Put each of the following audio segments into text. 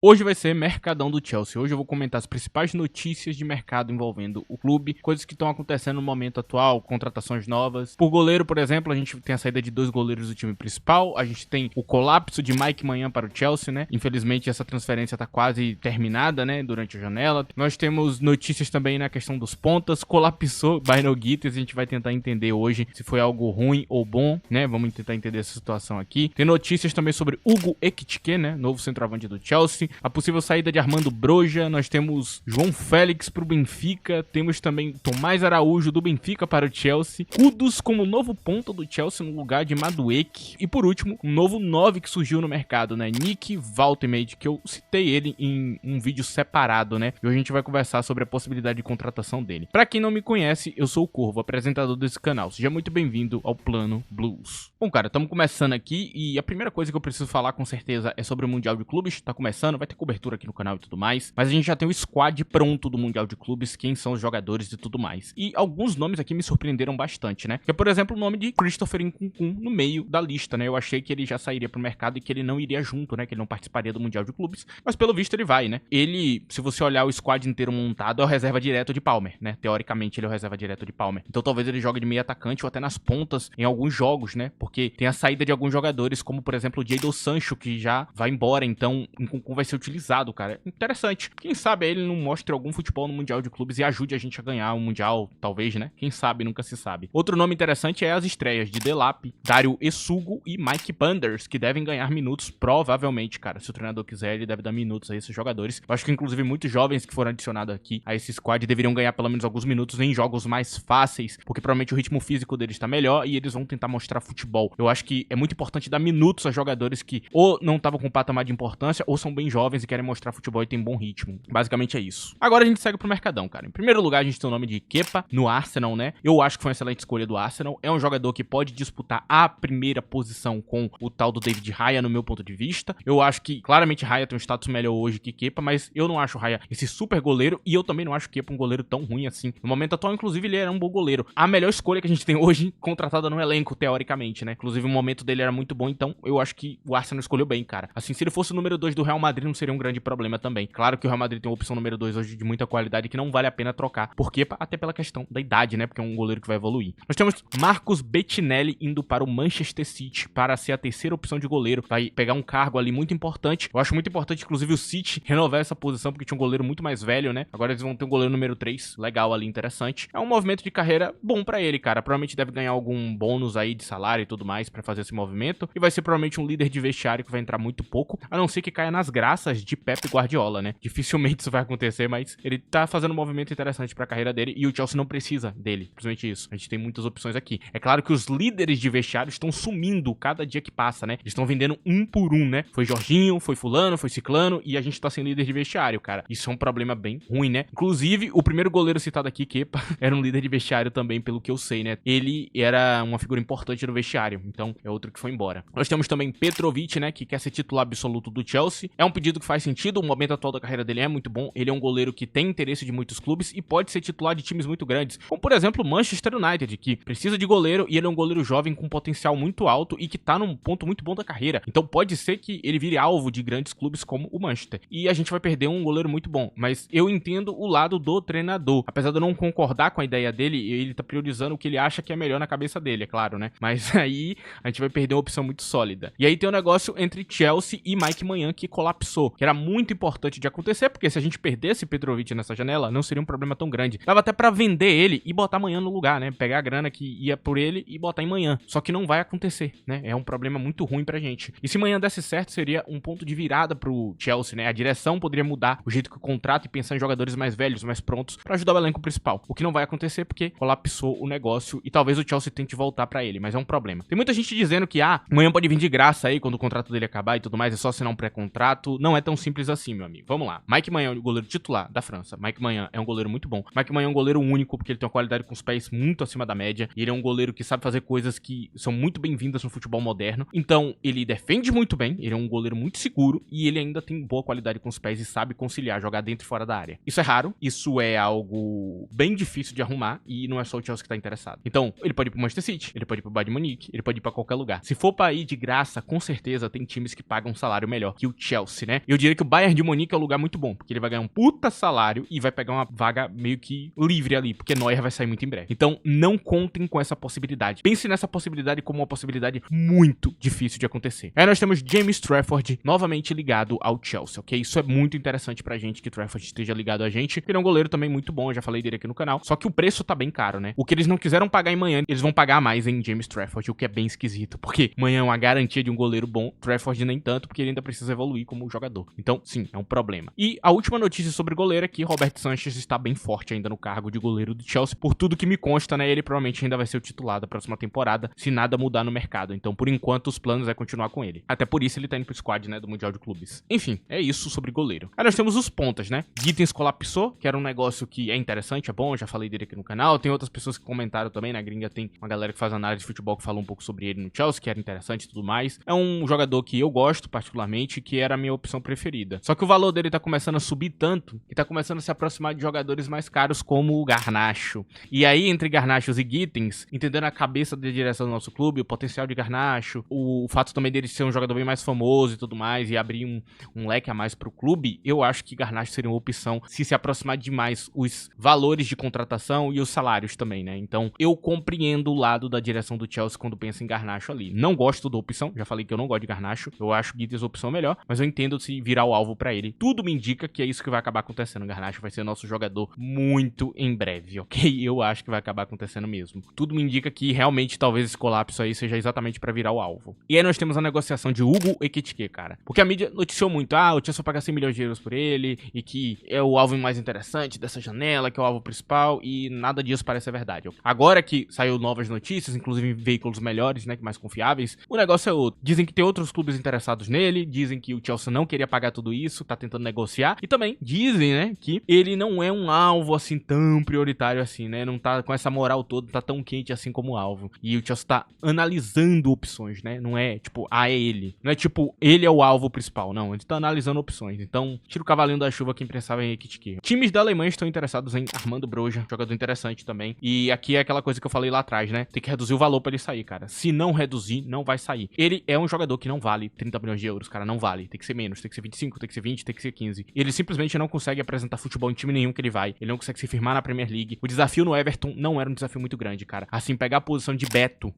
Hoje vai ser Mercadão do Chelsea. Hoje eu vou comentar as principais notícias de mercado envolvendo o clube, coisas que estão acontecendo no momento atual, contratações novas. Por goleiro, por exemplo, a gente tem a saída de 2 goleiros do time principal, a gente tem o colapso de Mike Maignan para o Chelsea, né? Infelizmente essa transferência tá quase terminada, né, durante a janela. Nós temos notícias também na questão dos pontas, colapsou Bynoe Gittens, a gente vai tentar entender hoje se foi algo ruim ou bom, né? Vamos tentar entender essa situação aqui. Tem notícias também sobre Hugo Ekitike, né, novo centroavante do Chelsea. A possível saída de Armando Broja, nós temos João Félix para o Benfica, temos também Tomás Araújo do Benfica para o Chelsea, Kudus como novo ponta do Chelsea no lugar de Madueke, e por último, um novo 9 que surgiu no mercado, né, Nick Valtemade, que eu citei ele em um vídeo separado, né, e hoje a gente vai conversar sobre a possibilidade de contratação dele. Para quem não me conhece, eu sou o Corvo, apresentador desse canal, seja muito bem-vindo ao Plano Blues. Bom, cara, estamos começando aqui e a primeira coisa que eu preciso falar com certeza é sobre o Mundial de Clubes. Tá começando, vai ter cobertura aqui no canal e tudo mais, mas a gente já tem o squad pronto do Mundial de Clubes, quem são os jogadores e tudo mais. E alguns nomes aqui me surpreenderam bastante, né? Que é, por exemplo, o nome de Christopher Nkunku no meio da lista, né? Eu achei que ele já sairia pro mercado e que ele não iria junto, né? Que ele não participaria do Mundial de Clubes, mas pelo visto ele vai, né? Ele, se você olhar o squad inteiro montado, é o reserva direto de Palmer, né? Teoricamente ele é o reserva direto de Palmer. Então talvez ele jogue de meio atacante ou até nas pontas em alguns jogos, né? Porque tem a saída de alguns jogadores, como por exemplo o Jadon Sancho, que já vai embora, então Nkunku vai ser utilizado, cara. Interessante. Quem sabe ele não mostre algum futebol no Mundial de Clubes e ajude a gente a ganhar o Mundial, talvez, né? Quem sabe, nunca se sabe. Outro nome interessante é as estreias de Delap, Dario Essugo e Mike Panders, que devem ganhar minutos, provavelmente, cara. Se o treinador quiser, ele deve dar minutos a esses jogadores. Eu acho que, inclusive, muitos jovens que foram adicionados aqui a esse squad deveriam ganhar pelo menos alguns minutos em jogos mais fáceis, porque provavelmente o ritmo físico deles tá melhor e eles vão tentar mostrar futebol. Eu acho que é muito importante dar minutos a jogadores que ou não estavam com patamar de importância ou são bem jovens e querem mostrar futebol e tem bom ritmo. Basicamente é isso. Agora a gente segue pro Mercadão, cara. Em primeiro lugar, a gente tem o nome de Kepa no Arsenal, né? Eu acho que foi uma excelente escolha do Arsenal. É um jogador que pode disputar a primeira posição com o tal do David Raya, no meu ponto de vista. Eu acho que, claramente, Raya tem um status melhor hoje que Kepa, mas eu não acho o Raya esse super goleiro e eu também não acho o Kepa um goleiro tão ruim assim. No momento atual, inclusive, ele era um bom goleiro. A melhor escolha que a gente tem hoje, contratada no elenco, teoricamente, né? Inclusive, o momento dele era muito bom, então eu acho que o Arsenal escolheu bem, cara. Assim, se ele fosse o número 2 do Real Madrid, não seria um grande problema também. Claro que o Real Madrid tem uma opção número 2 hoje de muita qualidade que não vale a pena trocar. Por quê? Até pela questão da idade, né? Porque é um goleiro que vai evoluir. Nós temos Marcos Bettinelli indo para o Manchester City para ser a terceira opção de goleiro. Vai pegar um cargo ali muito importante. Eu acho muito importante, inclusive, o City renovar essa posição, porque tinha um goleiro muito mais velho, né? Agora eles vão ter um goleiro número 3, legal ali, interessante. É um movimento de carreira bom pra ele, cara. Provavelmente deve ganhar algum bônus aí de salário e tudo mais pra fazer esse movimento. E vai ser provavelmente um líder de vestiário que vai entrar muito pouco, a não ser que caia nas graças de Pep Guardiola, né? Dificilmente isso vai acontecer, mas ele tá fazendo um movimento interessante pra carreira dele e o Chelsea não precisa dele, simplesmente isso. A gente tem muitas opções aqui. É claro que os líderes de vestiário estão sumindo cada dia que passa, né? Eles estão vendendo um por um, né? Foi Jorginho, foi fulano, foi ciclano e a gente tá sem líder de vestiário, cara. Isso é um problema bem ruim, né? Inclusive, o primeiro goleiro citado aqui, Kepa, era um líder de vestiário também, pelo que eu sei, né? Ele era uma figura importante no vestiário, então é outro que foi embora. Nós temos também Petrovic, né? Que quer ser titular absoluto do Chelsea. É um pedido que faz sentido, o momento atual da carreira dele é muito bom. Ele é um goleiro que tem interesse de muitos clubes e pode ser titular de times muito grandes, como por exemplo o Manchester United, que precisa de goleiro e ele é um goleiro jovem com potencial muito alto e que tá num ponto muito bom da carreira. Então pode ser que ele vire alvo de grandes clubes como o Manchester. E a gente vai perder um goleiro muito bom, mas eu entendo o lado do treinador. Apesar de eu não concordar com a ideia dele, ele tá priorizando o que ele acha que é melhor na cabeça dele, é claro, né? Mas aí a gente vai perder uma opção muito sólida. E aí tem um negócio entre Chelsea e Mike Maignan que colapsou, que era muito importante de acontecer, porque se a gente perdesse Petrovic nessa janela, não seria um problema tão grande. Dava até pra vender ele e botar amanhã no lugar, né? Pegar a grana que ia por ele e botar em manhã. Só que não vai acontecer, né? É um problema muito ruim pra gente. E se manhã desse certo, seria um ponto de virada pro Chelsea, né? A direção poderia mudar o jeito que o contrato e pensar em jogadores mais velhos, mais prontos, pra ajudar o elenco principal. O que não vai acontecer porque colapsou o negócio e talvez o Chelsea tente voltar pra ele, mas é um problema. Tem muita gente dizendo que, amanhã pode vir de graça aí quando o contrato dele acabar e tudo mais, é só assinar um pré-contrato. Não é tão simples assim, meu amigo. Vamos lá. Mike Maignan é o goleiro titular da França. Mike Maignan é um goleiro muito bom. Mike Maignan é um goleiro único porque ele tem uma qualidade com os pés muito acima da média. E ele é um goleiro que sabe fazer coisas que são muito bem-vindas no futebol moderno. Então, ele defende muito bem, ele é um goleiro muito seguro e ele ainda tem boa qualidade com os pés e sabe conciliar, jogar dentro e fora da área. Isso é raro, isso é algo bem difícil de arrumar e não é só o Chelsea que tá interessado. Então, ele pode ir pro Manchester City, ele pode ir pro Bayern de Munique, ele pode ir pra qualquer lugar. Se for pra ir de graça, com certeza tem times que pagam um salário melhor que o Chelsea, né? Eu diria que o Bayern de Munique é um lugar muito bom, porque ele vai ganhar um puta salário e vai pegar uma vaga meio que livre ali, porque Neuer vai sair muito em breve. Então, não contem com essa possibilidade. Pense nessa possibilidade como uma possibilidade muito difícil de acontecer. Aí nós temos James Trafford novamente ligado ao Chelsea, ok? Isso é muito interessante pra gente que Trafford esteja ligado a gente. Ele é um goleiro também muito bom, eu já falei dele aqui no canal. Só que o preço tá bem caro, né? O que eles não quiseram pagar em manhã, eles vão pagar mais em James Trafford, o que é bem esquisito, porque manhã é uma garantia de um goleiro bom, Trafford nem tanto, porque ele ainda precisa evoluir como jogador. Então, sim, é um problema. E a última notícia sobre goleiro é que Robert Sanchez está bem forte ainda no cargo de goleiro do Chelsea. Por tudo que me consta, né? Ele provavelmente ainda vai ser o titular da próxima temporada, se nada mudar no mercado. Então, por enquanto, os planos é continuar com ele. Até por isso ele tá indo pro squad, né, do Mundial de Clubes. Enfim, é isso sobre goleiro. Aí nós temos os pontas, né? Gittins colapsou, que era um negócio que é interessante, é bom, já falei dele aqui no canal. Tem outras pessoas que comentaram também, na gringa tem uma galera que faz análise de futebol que falou um pouco sobre ele no Chelsea, que era interessante e tudo mais. É um jogador que eu gosto particularmente, que era a minha opção preferida. Só que o valor dele tá começando a subir tanto, que tá começando a se aproximar de jogadores mais caros como o Garnacho. E aí, entre Garnachos e Gittins, entendendo a cabeça da direção do nosso clube, o potencial de Garnacho, o fato também dele ser um jogador bem mais famoso e tudo mais, e abrir um leque a mais pro clube, eu acho que Garnacho seria uma opção se aproximar demais os valores de contratação e os salários também, né? Então, eu compreendo o lado da direção do Chelsea quando pensa em Garnacho ali. Não gosto da opção, já falei que eu não gosto de Garnacho, eu acho Gittins a opção melhor, mas eu entendo se virar o alvo pra ele. Tudo me indica que é isso que vai acabar acontecendo. Garnacho vai ser nosso jogador muito em breve, ok? Eu acho que vai acabar acontecendo mesmo. Tudo me indica que realmente talvez esse colapso aí seja exatamente pra virar o alvo. E aí nós temos a negociação de Hugo Ekitike, cara. Porque a mídia noticiou muito, o Chelsea paga 100 milhões de euros por ele, e que é o alvo mais interessante dessa janela, que é o alvo principal, e nada disso parece ser verdade. Agora que saiu novas notícias, inclusive em veículos melhores, né, mais confiáveis, o negócio é outro. Dizem que tem outros clubes interessados nele, dizem que o Chelsea não queria pagar tudo isso, tá tentando negociar, e também dizem, né, que ele não é um alvo assim tão prioritário assim, né, não tá com essa moral toda, tá tão quente assim como alvo. E o Chelsea tá analisando opções, né, não é tipo, é ele. Não é tipo, ele é o alvo principal, não, ele tá analisando opções. Então, tira o cavalinho da chuva quem pensava em Ekitike. Times da Alemanha estão interessados em Armando Broja, jogador interessante também. E aqui é aquela coisa que eu falei lá atrás, né, tem que reduzir o valor pra ele sair, cara. Se não reduzir, não vai sair. Ele é um jogador que não vale 30 milhões de euros, cara, não vale. Tem que ser menos, tem que ser 25, tem que ser 20, tem que ser 15. Ele simplesmente não consegue apresentar futebol em time nenhum que ele vai. Ele não consegue se firmar na Premier League. O desafio no Everton não era um desafio muito grande, cara. Assim, pegar a posição de Beto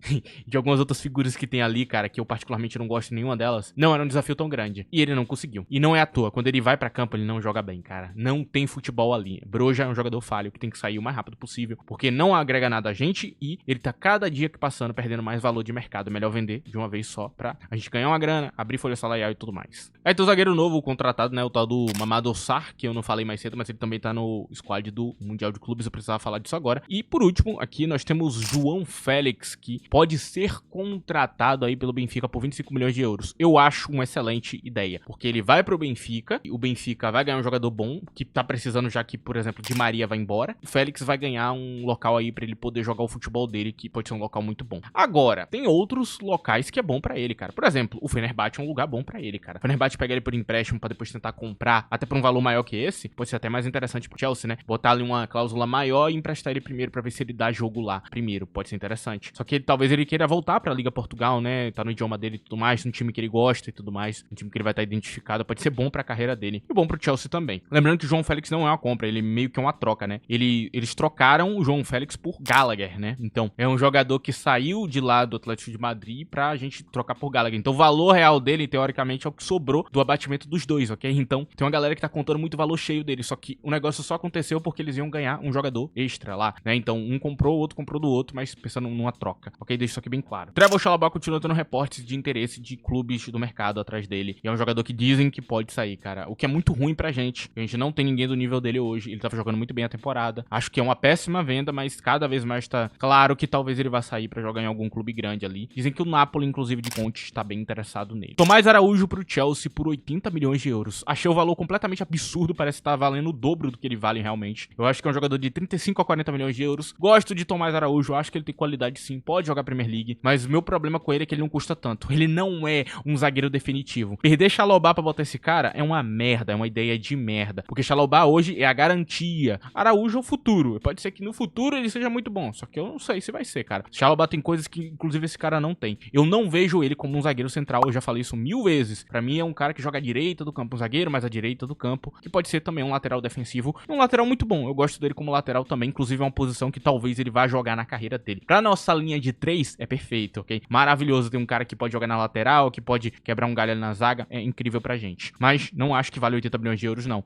de algumas outras figuras que tem ali, cara, que eu particularmente não gosto de nenhuma delas, não era um desafio tão grande. E ele não conseguiu. E não é à toa. Quando ele vai pra campo, ele não joga bem, cara. Não tem futebol ali. Broja é um jogador falho que tem que sair o mais rápido possível, porque não agrega nada a gente e ele tá cada dia que passando perdendo mais valor de mercado. É melhor vender de uma vez só pra a gente ganhar uma grana, abrir folha salarial e tudo mais. Aí tem o zagueiro novo contratado, né, o tal do Mamadou Sarr, que eu não falei mais cedo, mas ele também tá no squad do Mundial de Clubes, eu precisava falar disso agora. E por último, aqui nós temos João Félix, que pode ser contratado aí pelo Benfica por 25 milhões de euros. Eu acho uma excelente ideia, porque ele vai pro Benfica, o Benfica vai ganhar um jogador bom, que tá precisando já que, por exemplo, Di Maria vai embora. O Félix vai ganhar um local aí pra ele poder jogar o futebol dele, que pode ser um local muito bom. Agora, tem outros locais que é bom pra ele, cara. Por exemplo, o Fenerbahçe é um lugar bom pra ele, cara. O Fenerbahçe pega ele por empréstimo pra depois tentar comprar, até por um valor maior que esse, pode ser até mais interessante pro Chelsea, né? Botar ali uma cláusula maior e emprestar ele primeiro pra ver se ele dá jogo lá primeiro, pode ser interessante. Só que talvez ele queira voltar pra Liga Portugal, né? Tá no idioma dele e tudo mais, no time que ele gosta e tudo mais, no time que ele vai estar identificado, pode ser bom pra carreira dele e bom pro Chelsea também. Lembrando que o João Félix não é uma compra, ele meio que é uma troca, né? Eles trocaram o João Félix por Gallagher, né? Então, é um jogador que saiu de lá do Atlético de Madrid pra gente trocar por Gallagher. Então, o valor real dele, teoricamente, é o que sobrou do abatimento dos dois, ok? Então, tem uma galera que tá contando muito valor cheio dele, só que o negócio só aconteceu porque eles iam ganhar um jogador extra lá, né? Então, um comprou, o outro comprou do outro, mas pensando numa troca, ok? Deixa isso aqui bem claro. Trevor Chalobah continua tendo reportes de interesse de clubes do mercado atrás dele, e é um jogador que dizem que pode sair, cara, o que é muito ruim pra gente. A gente não tem ninguém do nível dele hoje, ele tava jogando muito bem a temporada. Acho que é uma péssima venda, mas cada vez mais tá claro que talvez ele vá sair pra jogar em algum clube grande ali. Dizem que o Napoli, inclusive, de Conte, está bem interessado nele. Tomás Araújo pro Chelsea por 80 milhões de euros. Achei o valor completamente absurdo, parece estar valendo o dobro do que ele vale realmente. Eu acho que é um jogador de 35 a 40 milhões de euros. Gosto de Tomás Araújo, acho que ele tem qualidade sim, pode jogar Premier League, mas o meu problema com ele é que ele não custa tanto. Ele não é um zagueiro definitivo. Perder Chalobah pra botar esse cara é uma merda, é uma ideia de merda, porque Chalobah hoje é a garantia. Araújo é o futuro. Pode ser que no futuro ele seja muito bom, só que eu não sei se vai ser, cara. Chalobah tem coisas que, inclusive, esse cara não tem. Eu não vejo ele como um zagueiro central, eu já falei isso 1000 vezes. Pra mim é um cara que que joga à direita do campo, um zagueiro mais à direita do campo, que pode ser também um lateral defensivo, um lateral muito bom. Eu gosto dele como lateral também, inclusive é uma posição que talvez ele vá jogar na carreira dele. Pra nossa linha de 3, é perfeito, ok? Maravilhoso ter um cara que pode jogar na lateral, que pode quebrar um galho ali na zaga, é incrível pra gente. Mas não acho que vale 80 milhões de euros, não.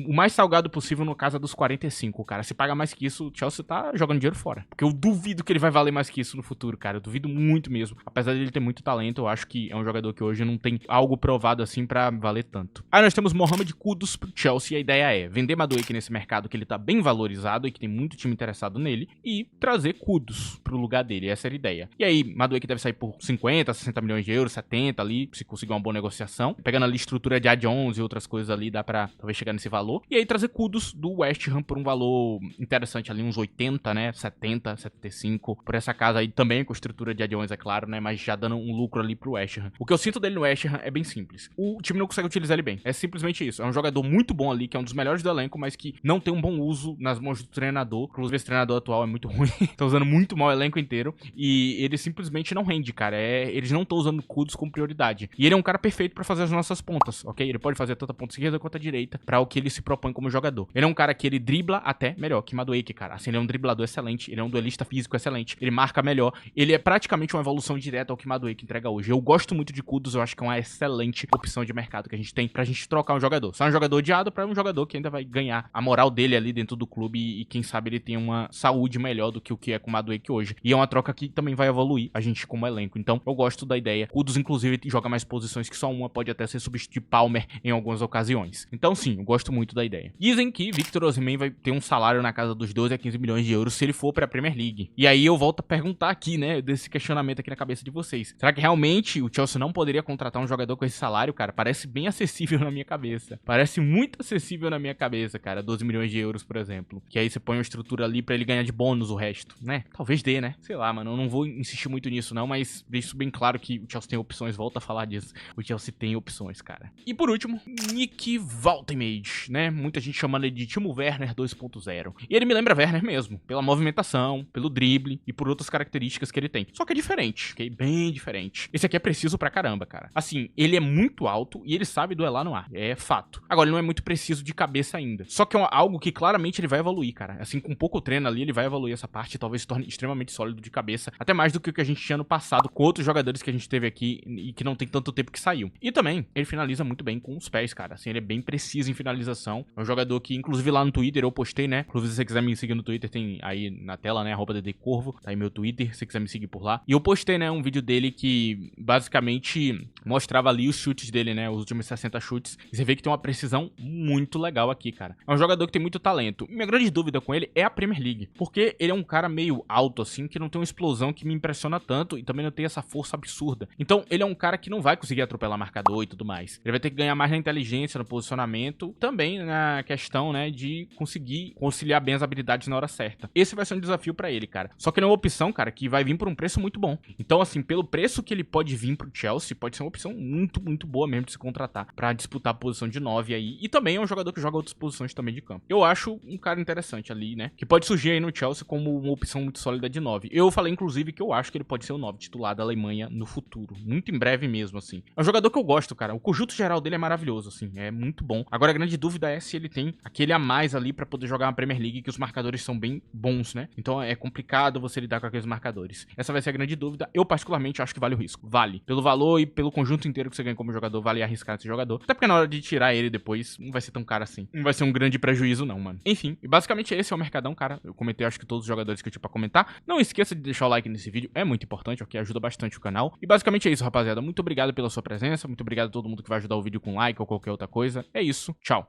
O mais salgado possível no caso é dos 45, cara. Se paga mais que isso, o Chelsea tá jogando dinheiro fora. Porque eu duvido que ele vai valer mais que isso no futuro, cara. Eu duvido muito mesmo. Apesar dele ter muito talento, eu acho que é um jogador que hoje não tem algo provado assim pra valer tanto. Aí nós temos Mohamed Kudus pro Chelsea, e a ideia é vender Madueke nesse mercado que ele tá bem valorizado e que tem muito time interessado nele, e trazer Kudus pro lugar dele, essa era a ideia. E aí, Madueke deve sair por 50, 60 milhões de euros, 70 ali, se conseguir uma boa negociação. Pegando ali estrutura de add-ons e outras coisas ali, dá pra talvez chegar nesse valor. E aí trazer Kudus do West Ham por um valor interessante ali, uns 80, né, 70, 75, por essa casa aí também com estrutura de add-ons, é claro, né, mas já dando um lucro ali pro West Ham. O que eu sinto dele no West Ham é bem simples. O time não consegue utilizar ele bem. É simplesmente isso. É um jogador muito bom ali, que é um dos melhores do elenco, mas que não tem um bom uso nas mãos do treinador. Inclusive, esse treinador atual é muito ruim. Tá usando muito mal o elenco inteiro. E ele simplesmente não rende, cara. Eles não estão usando Kudus como prioridade. E ele é um cara perfeito pra fazer as nossas pontas, ok? Ele pode fazer tanto a ponta esquerda quanto a direita pra o que ele se propõe como jogador. Ele é um cara que ele dribla até melhor que Madueke, cara. Assim, ele é um driblador excelente. Ele é um duelista físico excelente. Ele marca melhor. Ele é praticamente uma evolução direta ao que Madueke entrega hoje. Eu gosto muito de Kudus. Eu acho que é uma excelente opção de mercado que a gente tem pra gente trocar um jogador. Só um jogador odiado pra um jogador que ainda vai ganhar a moral dele ali dentro do clube e quem sabe ele tem uma saúde melhor do que o que é com o Madueke hoje. E é uma troca que também vai evoluir a gente como elenco. Então, eu gosto da ideia. Kudus, inclusive, joga mais posições que só uma, pode até ser substituir Palmer em algumas ocasiões. Então, sim, eu gosto muito da ideia. Dizem que Victor Osimhen vai ter um salário na casa dos 12 a 15 milhões de euros se ele for pra Premier League. E aí eu volto a perguntar aqui, né, desse questionamento aqui na cabeça de vocês. Será que realmente o Chelsea não poderia contratar um jogador com esse salário, cara? Parece bem acessível na minha cabeça. Parece muito acessível na minha cabeça, cara. 12 milhões de euros, por exemplo. Que aí você põe uma estrutura ali pra ele ganhar de bônus o resto, né? Talvez dê, né? Sei lá, mano. Eu não vou insistir muito nisso, não, mas deixo bem claro que o Chelsea tem opções. Volto a falar disso. O Chelsea tem opções, cara. E por último, Nick Woltemade, né? Muita gente chamando ele de Timo Werner 2.0. E ele me lembra Werner mesmo. Pela movimentação, pelo drible e por outras características que ele tem. Só que é diferente, ok? Bem diferente. Esse aqui é preciso pra caramba, cara. Assim, ele é muito alto e ele sabe duelar no ar. É fato. Agora, ele não é muito preciso de cabeça ainda. Só que é algo que claramente ele vai evoluir, cara. Assim, com pouco treino ali, ele vai evoluir essa parte e talvez se torne extremamente sólido de cabeça. Até mais do que o que a gente tinha no passado com outros jogadores que a gente teve aqui e que não tem tanto tempo que saiu. E também, ele finaliza muito bem com os pés, cara. Assim, ele é bem preciso em finalização. É um jogador que, inclusive lá no Twitter, eu postei, né? Inclusive, se você quiser me seguir no Twitter, tem aí na tela, né? @ddcorvo. Tá aí meu Twitter, se você quiser me seguir por lá. E eu postei, né? Um vídeo dele que basicamente mostrava ali os chutes dele, né? Os últimos 60 chutes. E você vê que tem uma precisão muito legal aqui, cara. É um jogador que tem muito talento. Minha grande dúvida com ele é a Premier League. Porque ele é um cara meio alto, assim, que não tem uma explosão que me impressiona tanto e também não tem essa força absurda. Então, ele é um cara que não vai conseguir atropelar marcador e tudo mais. Ele vai ter que ganhar mais na inteligência, no posicionamento, também na questão, né, de conseguir conciliar bem as habilidades na hora certa. Esse vai ser um desafio pra ele, cara. Só que ele é uma opção, cara, que vai vir por um preço muito bom. Então, assim, pelo preço que ele pode vir pro Chelsea, pode ser uma opção muito, muito boa mesmo de se contratar pra disputar a posição de 9 aí. E também é um jogador que joga outras posições também de campo. Eu acho um cara interessante ali, né, que pode surgir aí no Chelsea como uma opção muito sólida de 9. Eu falei, inclusive, que eu acho que ele pode ser o 9 titular da Alemanha no futuro. Muito em breve mesmo, assim. É um jogador que eu gosto, cara. O conjunto geral dele é maravilhoso, assim. É muito bom. Agora, a grande dúvida é se ele tem aquele a mais ali pra poder jogar na Premier League, que os marcadores são bem bons, né? Então é complicado você lidar com aqueles marcadores. Essa vai ser a grande dúvida. Eu, particularmente, acho que vale o risco. Vale. Pelo valor e pelo conjunto inteiro que você ganha como jogador, vale arriscar esse jogador. Até porque na hora de tirar ele depois, não vai ser tão caro assim. Não vai ser um grande prejuízo, não, mano. Enfim, e basicamente esse é o mercadão, cara. Eu comentei, acho que todos os jogadores que eu tinha pra comentar. Não esqueça de deixar o like nesse vídeo. É muito importante, ok? Ajuda bastante o canal. E basicamente é isso, rapaziada. Muito obrigado pela sua presença. Muito obrigado a todo mundo que vai ajudar o vídeo com like ou qualquer outra coisa. É isso. Tchau.